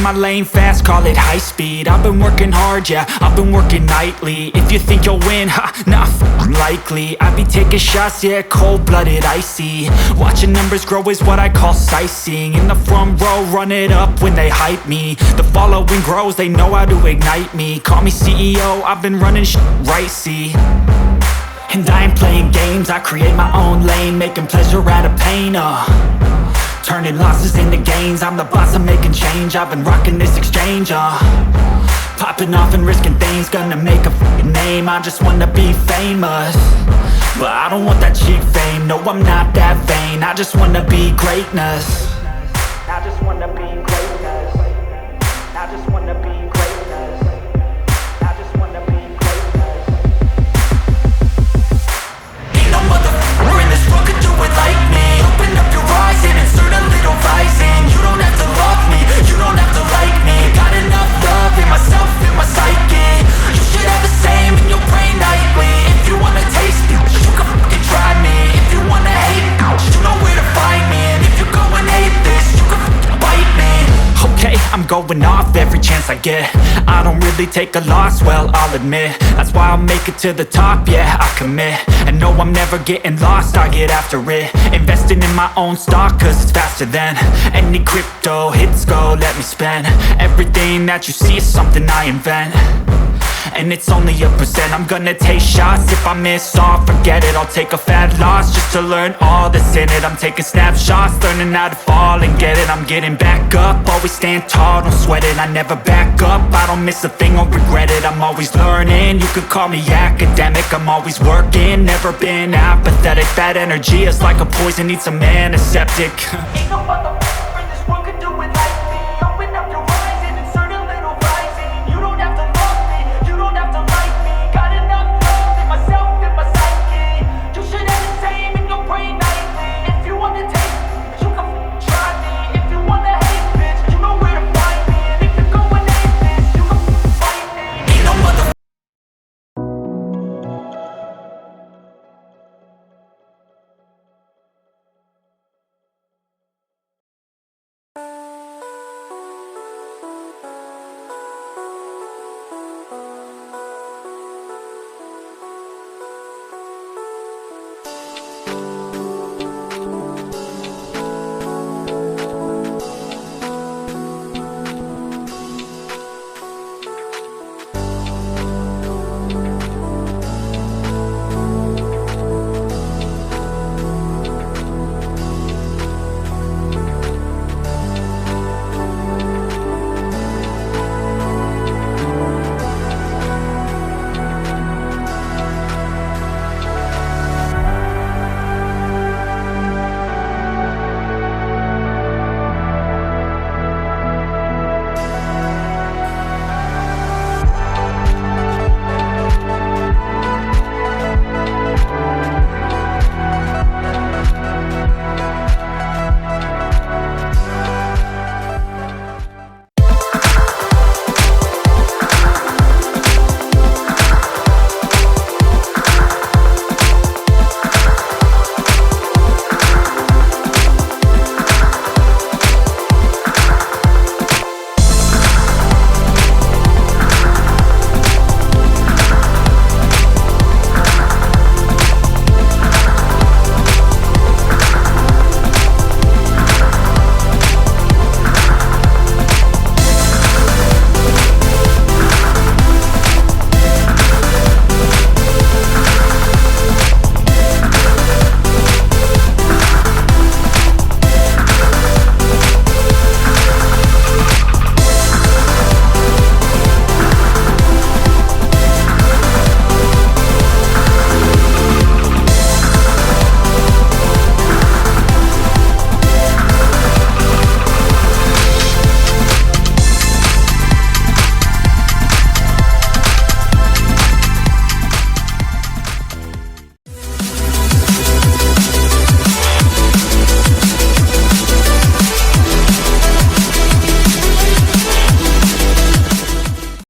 my lane fast, call it high speed. I've been working hard, yeah, I've been working nightly. If you think you'll win, ha, not likely. I be taking shots, yeah, cold-blooded, icy. Watching numbers grow is what I call sightseeing. In the front row, run it up when they hype me. The following grows, they know how to ignite me. Call me CEO, I've been running right, see. And I ain't playing games, I create my own lane, making pleasure out of pain, turning losses into gains. I'm the boss, I'm making change. I've been rocking this exchange, popping off and risking things. Gonna make a f***ing name. I just wanna be famous, but I don't want that cheap fame. No, I'm not that vain. I just wanna be greatness. I just wanna be greatness. I just wanna be greatness. I just wanna be greatness. Ain't no motherfucker in this world could do it like me. Open up your eyes and insert a little rising. You don't have to love me, you don't have to like me. Got enough love in myself, in my psyche. You should have the same in your brain nightly. If you wanna taste me, you can fucking try me. If you wanna hate me, you know where to find me. And if you go and hate this, you can fucking bite me. Okay, I'm going off every chance I get. I don't really take a loss, well, I'll admit. That's why I'll make it to the top, yeah, I commit. And no, I'm never getting lost, I get after it. Investing in my own stock, cause it's faster than any crypto hits go, let me spend. Everything that you see is something I invent, and it's only a percent. I'm gonna take shots, if I miss all, forget it. I'll take a fat loss just to learn all that's in it. I'm taking snapshots, learning how to fall and get it. I'm getting back up, always stand tall, don't sweat it. I never back up, I don't miss a thing or regret it. I'm always learning, you could call me academic. I'm always working, never been apathetic. That energy is like a poison, needs some antiseptic. Ain't no motherfucker in this world could do it like me. Open up your eyes and insert a little rising. You don't have to love me, you don't have to like me. Got enough love in myself, in my psyche. You should have the same in your brain nightly. If you wanna taste me, you can try me. If you wanna hate bitch, you know where to find me. And if you go and hate this, you can fight me. Ain't no mother.